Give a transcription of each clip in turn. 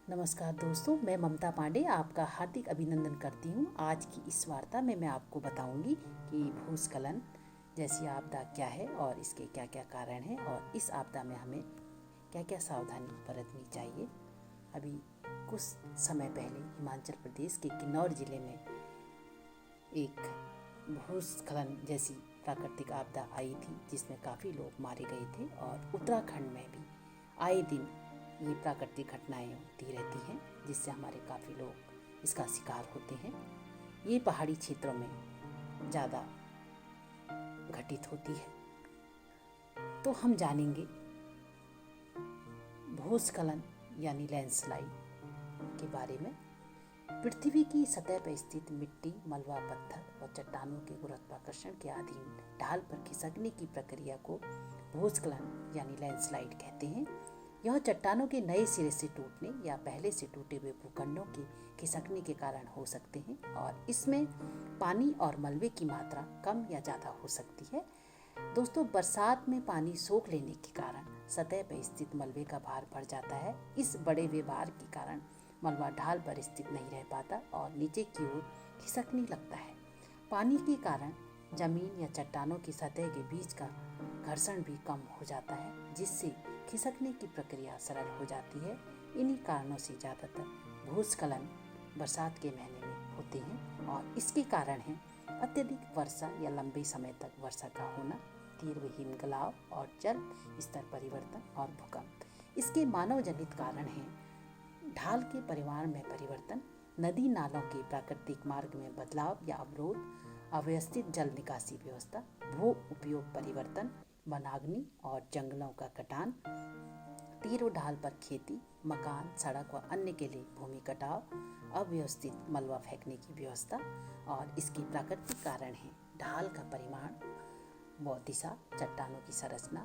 नमस्कार दोस्तों, मैं ममता पांडे आपका हार्दिक अभिनंदन करती हूँ। आज की इस वार्ता में मैं आपको बताऊंगी कि भूस्खलन जैसी आपदा क्या है और इसके क्या क्या कारण हैं और इस आपदा में हमें क्या क्या सावधानी बरतनी चाहिए। अभी कुछ समय पहले हिमाचल प्रदेश के किन्नौर जिले में एक भूस्खलन जैसी प्राकृतिक आपदा आई थी जिसमें काफ़ी लोग मारे गए थे और उत्तराखंड में भी आए दिन ये प्राकृतिक घटनाएं होती रहती हैं जिससे हमारे काफ़ी लोग इसका शिकार होते हैं। ये पहाड़ी क्षेत्रों में ज़्यादा घटित होती है। तो हम जानेंगे भूस्खलन यानी लैंडस्लाइड के बारे में। पृथ्वी की सतह पर स्थित मिट्टी, मलबा, पत्थर और चट्टानों के गुरुत्वाकर्षण के अधीन ढाल पर खिसकने की प्रक्रिया को भूस्खलन यानी लैंडस्लाइड कहते हैं। यह चट्टानों के नए सिरे से टूटने या पहले से टूटे हुए भूखंडों के खिसकने के कारण हो सकते हैं और इसमें पानी और मलबे की मात्रा कम या ज़्यादा हो सकती है। दोस्तों, बरसात में पानी सोख लेने के कारण सतह पर स्थित मलबे का भार बढ़ जाता है। इस बढ़े हुए भार के कारण मलबा ढाल पर स्थित नहीं रह पाता और नीचे की ओर खिसकने लगता है। पानी के कारण जमीन या चट्टानों की सतह के बीच का घर्षण भी कम हो जाता है जिससे खिसकने की प्रक्रिया सरल हो जाती है। इन्हीं कारणों से ज़्यादातर भूस्खलन बरसात के महीने में होते हैं और इसके कारण है अत्यधिक वर्षा या लंबे समय तक वर्षा का होना, तीव्र हिमगलाव और जल स्तर परिवर्तन और भूकंप। इसके मानव जनित कारण हैं ढाल के परिमाण में परिवर्तन, नदी नालों के प्राकृतिक मार्ग में बदलाव या अवरोध, अव्यवस्थित जल निकासी व्यवस्था, भू उपयोग परिवर्तन, वनाग्नि और जंगलों का कटान, तीव्र ढाल पर खेती, मकान, सड़क व अन्य के लिए भूमि कटाव, अव्यवस्थित मलबा फेंकने की व्यवस्था। और इसके प्राकृतिक कारण हैं ढाल का परिमाण व दिशा, चट्टानों की संरचना,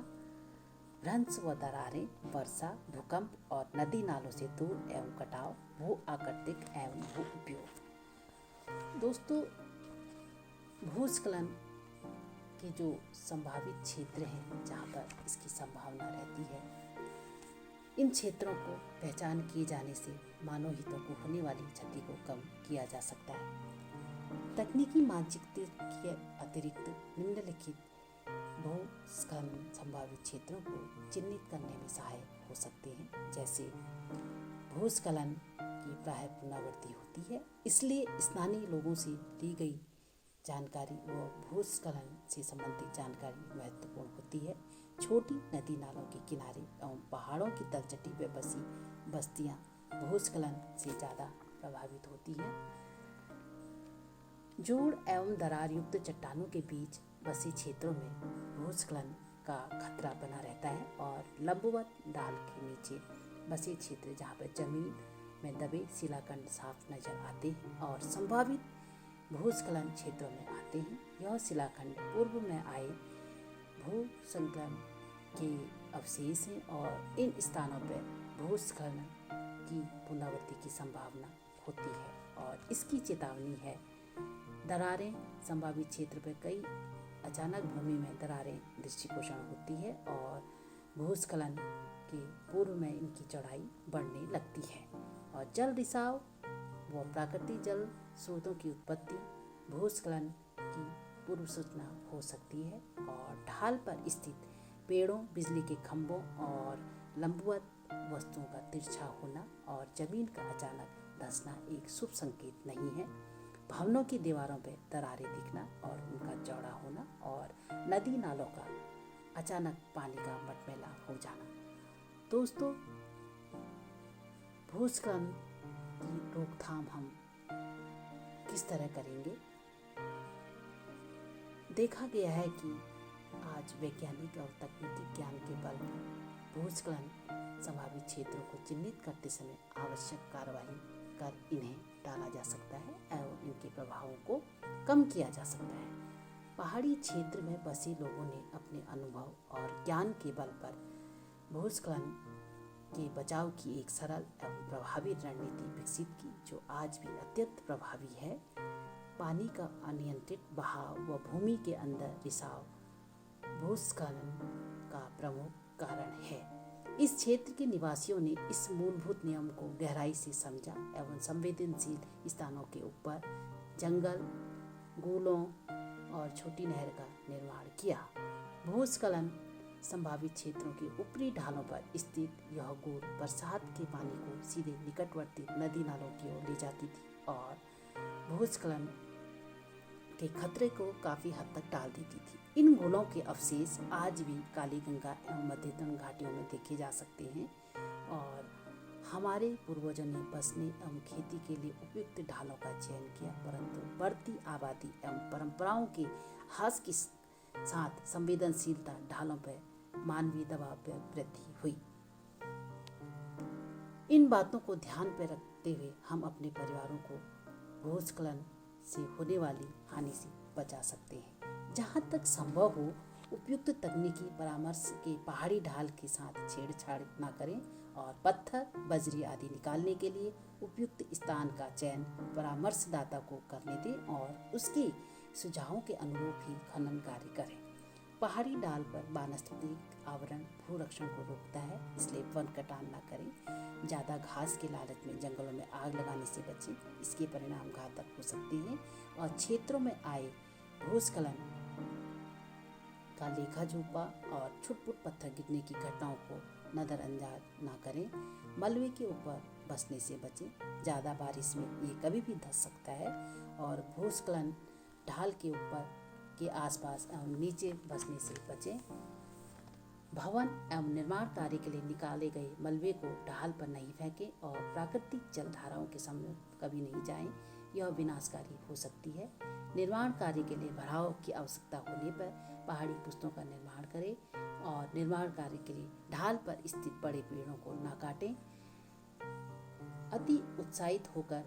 भ्रंश व दरारें, वर्षा, भूकंप और नदी नालों से दूर एवं कटाव, भू आकृतिक एवं भू उपयोग। दोस्तों, भूस्खलन के जो संभावित क्षेत्र हैं जहाँ पर इसकी संभावना रहती है, इन क्षेत्रों को पहचान किए जाने से मानव हितों को होने वाली क्षति को कम किया जा सकता है। तकनीकी मानचित्र के अतिरिक्त निम्नलिखित भूस्खलन संभावित क्षेत्रों को चिन्हित करने में सहायक हो सकते हैं। जैसे भूस्खलन की प्रायः पुनरावृत्ति होती है, इसलिए स्थानीय लोगों से दी गई जानकारी व भूस्खलन से संबंधित जानकारी महत्वपूर्ण होती है। छोटी नदी नालों के किनारे एवं पहाड़ों की तलछटी पर बसी बस्तियां भूस्खलन से ज़्यादा प्रभावित होती हैं। जोड़ एवं दरार युक्त चट्टानों के बीच बसे क्षेत्रों में भूस्खलन का खतरा बना रहता है और लंबवत ढाल के नीचे बसे क्षेत्र जहाँ पर जमीन में दबे शिलाखंड साफ नजर आते हैं और संभावित भूस्खलन क्षेत्रों में आते हैं। यह शिलाखंड पूर्व में आए भूस्खलन के अवशेष हैं और इन स्थानों पर भूस्खलन की पुनरावृत्ति की संभावना होती है और इसकी चेतावनी है। दरारें संभावित क्षेत्र पर कई अचानक भूमि में दरारें दृष्टिगोचर होती है और भूस्खलन के पूर्व में इनकी चौड़ाई बढ़ने लगती है। और जल रिसाव व प्राकृतिक जल स्रोतों की उत्पत्ति भूस्खलन की पूर्व सूचना हो सकती है। और ढाल पर स्थित पेड़ों, बिजली के खंभों और लंबवत वस्तुओं का तिरछा होना और जमीन का अचानक धंसना एक शुभ संकेत नहीं है। भवनों की दीवारों पर दरारें दिखना और उनका चौड़ा होना और नदी नालों का अचानक पानी का मटमैला हो जाना। दोस्तों, भूस्खलन की रोकथाम हम किस तरह करेंगे? देखा गया है कि आज वैज्ञानिक और तकनीकी ज्ञान के बल पर भूस्खलन संभावित क्षेत्रों को चिन्हित करते समय आवश्यक कार्रवाई कर इन्हें टाला जा सकता है एवं इनके प्रभावों को कम किया जा सकता है। पहाड़ी क्षेत्र में बसे लोगों ने अपने अनुभव और ज्ञान के बल पर भूस्खलन के बचाव की एक सरल एवं प्रभावी रणनीति विकसित की जो आज भी अत्यंत प्रभावी है। पानी का अनियंत्रित बहाव व भूमि के अंदर रिसाव भूस्खलन का प्रमुख कारण है। इस क्षेत्र के निवासियों ने इस मूलभूत नियम को गहराई से समझा एवं संवेदनशील स्थानों के ऊपर जंगल, गूलों और छोटी नहर का निर्माण किया। भूस्खलन संभावित क्षेत्रों के ऊपरी ढालों पर स्थित यह गूल बरसात के पानी को सीधे निकटवर्ती नदी नालों की ओर ले जाती थी और भूस्खलन के खतरे को काफ़ी हद तक टाल देती थी। इन गूलों के अवशेष आज भी काली गंगा एवं मध्यतम घाटियों में देखे जा सकते हैं और हमारे पूर्वजों ने बसने एवं खेती के लिए उपयुक्त ढालों का चयन किया, परंतु बढ़ती आबादी एवं परंपराओं के ह्रास के साथ संवेदनशीलता ढालों पर मानवीय दबाव पर वृद्धि हुई। इन बातों को ध्यान पर रखते हुए हम अपने परिवारों को भूस्खलन से होने वाली हानि से बचा सकते हैं। जहाँ तक संभव हो उपयुक्त तकनीकी परामर्श के पहाड़ी ढाल के साथ छेड़छाड़ न करें और पत्थर, बजरी आदि निकालने के लिए उपयुक्त स्थान का चयन परामर्शदाता को करने दें और उसके सुझावों के अनुरूप ही खनन कार्य करें। पहाड़ी डाल पर वानस्पतिक आवरण भूरक्षण को रोकता है, इसलिए वन कटान न करें। ज़्यादा घास के लालच में जंगलों में आग लगाने से बचें, इसके परिणाम घातक हो सकते हैं। और क्षेत्रों में आए भूस्खलन का लेखा जोखा और छुटपुट पत्थर गिरने की घटनाओं को नज़रअंदाज न करें। मलबे के ऊपर बसने से बचें, ज़्यादा बारिश में ये कभी भी धंस सकता है। और भूस्खलन ढाल के ऊपर के आसपास एवं नीचे बसने से बचें। भवन एवं निर्माण कार्य के लिए निकाले गए मलबे को ढाल पर नहीं फेंकें और प्राकृतिक जलधाराओं के समीप कभी नहीं जाएं, यह विनाशकारी हो सकती है। निर्माण कार्य के लिए भराव की आवश्यकता होने पर पहाड़ी पुस्तों का निर्माण करें और निर्माण कार्य के लिए ढाल पर स्थित बड़े पेड़ों को न काटें। अति उत्साहित होकर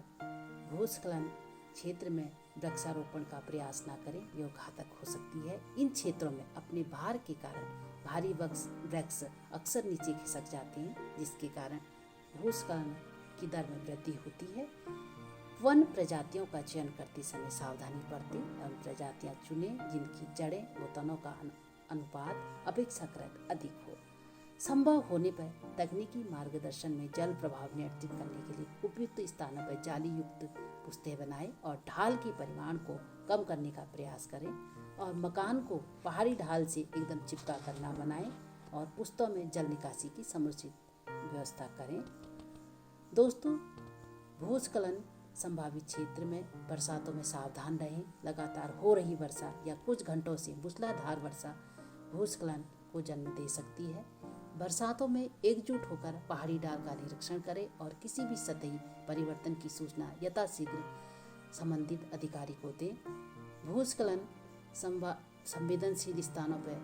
भूस्खलन क्षेत्र में वृक्षारोपण का प्रयास न करें, यह घातक हो सकती है। इन क्षेत्रों में अपने भार के कारण भारी वृक्ष अक्सर नीचे खिसक जाते हैं, जिसके कारण भूस्खलन की दर में वृद्धि होती है। वन प्रजातियों का चयन करते समय सावधानी बरतें एवं प्रजातियां चुनें जिनकी जड़ें व तनों का अनुपात अपेक्षाकृत अधिक हो। संभव होने पर तकनीकी मार्गदर्शन में जल प्रभाव नियंत्रित करने के लिए उपयुक्त स्थानों पर जाली युक्त पुस्तें बनाएं और ढाल के परिमाण को कम करने का प्रयास करें। और मकान को पहाड़ी ढाल से एकदम चिपका कर न बनाएं और पुस्तों में जल निकासी की समुचित व्यवस्था करें। दोस्तों, भूस्खलन संभावित क्षेत्र में बरसातों में सावधान रहें। लगातार हो रही वर्षा या कुछ घंटों से मूसलाधार वर्षा भूस्खलन को जन्म दे सकती है। बरसातों में एकजुट होकर पहाड़ी ढाल का निरीक्षण करें और किसी भी सतही परिवर्तन की सूचना यथाशीघ्र संबंधित अधिकारी को दें। भूस्खलन संवेदनशील स्थानों पर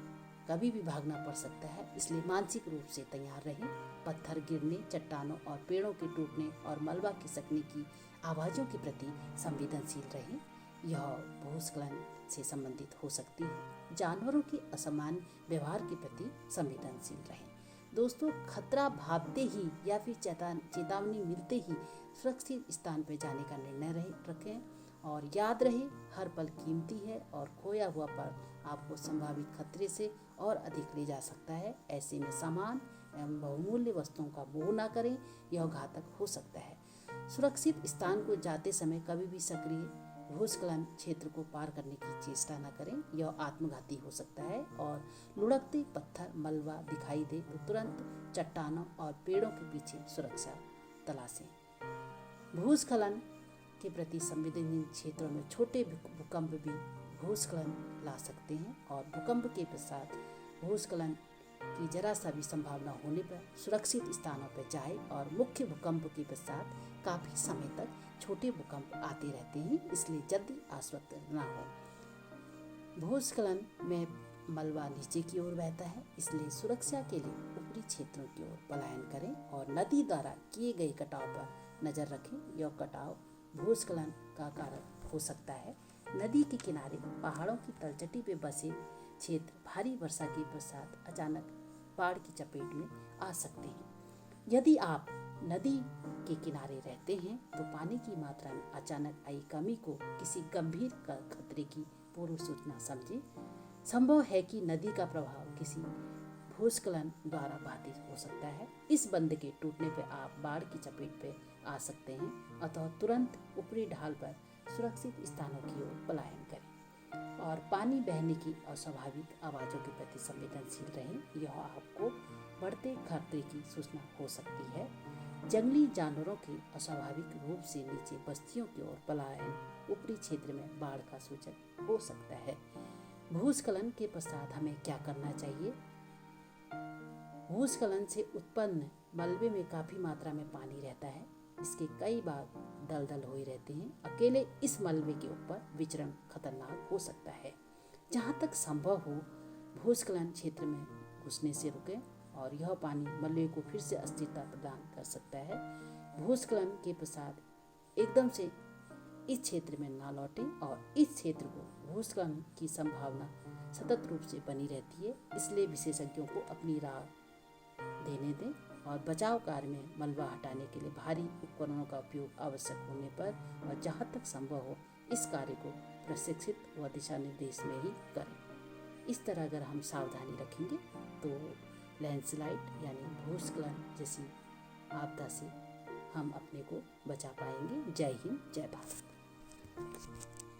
कभी भी भागना पड़ सकता है, इसलिए मानसिक रूप से तैयार रहें। पत्थर गिरने, चट्टानों और पेड़ों के टूटने और मलबा खिसकने की आवाज़ों के प्रति संवेदनशील रहें, यह भूस्खलन से संबंधित हो सकती है। जानवरों के असामान्य व्यवहार के प्रति संवेदनशील रहें। दोस्तों, खतरा भागते ही या फिर चेतावनी मिलते ही सुरक्षित स्थान पर जाने का निर्णय रखें और याद रहे हर पल कीमती है और खोया हुआ पल आपको संभावित खतरे से और अधिक ले जा सकता है। ऐसे में सामान एवं बहुमूल्य वस्तुओं का मोह न करें, यह घातक हो सकता है। सुरक्षित स्थान को जाते समय कभी भी सक्रिय भूस्खलन क्षेत्र को पार करने की चेष्टा न करें, यह आत्मघाती हो सकता है। और लुढ़कते पत्थर, मलबा दिखाई दे तो तुरंत चट्टानों और पेड़ों के पीछे सुरक्षा तलाशें। भूस्खलन के प्रति संवेदनशील क्षेत्रों में छोटे भूकंप भी भूस्खलन ला सकते हैं और भूकंप के पश्चात भूस्खलन की जरा सा भी संभावना होने पर सुरक्षित स्थानों पर जाएं और मुख्य भूकंप के पश्चात काफ़ी समय तक छोटे भूकंप आते रहते हैं, इसलिए जल्दी आश्वस्त न हो। भूस्खलन में मलबा नीचे की ओर बहता है, इसलिए सुरक्षा के लिए ऊपरी क्षेत्रों की ओर पलायन करें और नदी द्वारा किए गए कटाव पर नज़र रखें, यह कटाव भूस्खलन का कारण हो सकता है। नदी के किनारे पहाड़ों की तलछटी पे बसे क्षेत्र भारी वर्षा के पश्चात अचानक बाढ़ की चपेट में आ सकते हैं। यदि आप नदी के किनारे रहते हैं तो पानी की मात्रा में अचानक आई कमी को किसी गंभीर खतरे की पूर्व सूचना समझें। संभव है कि नदी का प्रभाव किसी भूस्खलन द्वारा बाधित हो सकता है। इस बंध के टूटने पर आप बाढ़ की चपेट में आ सकते हैं, अतः तुरंत ऊपरी ढाल पर सुरक्षित स्थानों की ओर पलायन करें और पानी बहने की अस्वाभाविक आवाज़ों के प्रति संवेदनशील रहें। यह आपको बढ़ते खतरे की सूचना हो सकती है। जंगली जानवरों के अस्वाभाविक रूप से नीचे बस्तियों की ओर पलायन ऊपरी क्षेत्र में बाढ़ का सूचक हो सकता है। भूस्खलन के पश्चात हमें क्या करना चाहिए? भूस्खलन से उत्पन्न मलबे में काफ़ी मात्रा में पानी रहता है। इसके कई भाग दलदल हुए रहते हैं। अकेले इस मलबे के ऊपर विचरण खतरनाक हो सकता है। जहाँ तक संभव हो भूस्खलन क्षेत्र में घुसने से रुकें और यह पानी मलबे को फिर से अस्थिरता प्रदान कर सकता है। भूस्खलन के पश्चात एकदम से इस क्षेत्र में ना लौटें और इस क्षेत्र को भूस्खलन की संभावना सतत रूप से बनी रहती है, इसलिए विशेषज्ञों को अपनी राय देने दें और बचाव कार्य में मलबा हटाने के लिए भारी उपकरणों का उपयोग आवश्यक होने पर और जहाँ तक संभव हो इस कार्य को प्रशिक्षित व दिशा निर्देश में ही करें। इस तरह अगर हम सावधानी रखेंगे तो लैंडस्लाइड यानी भूस्खलन जैसी आपदा से हम अपने को बचा पाएंगे। जय हिंद, जय भारत।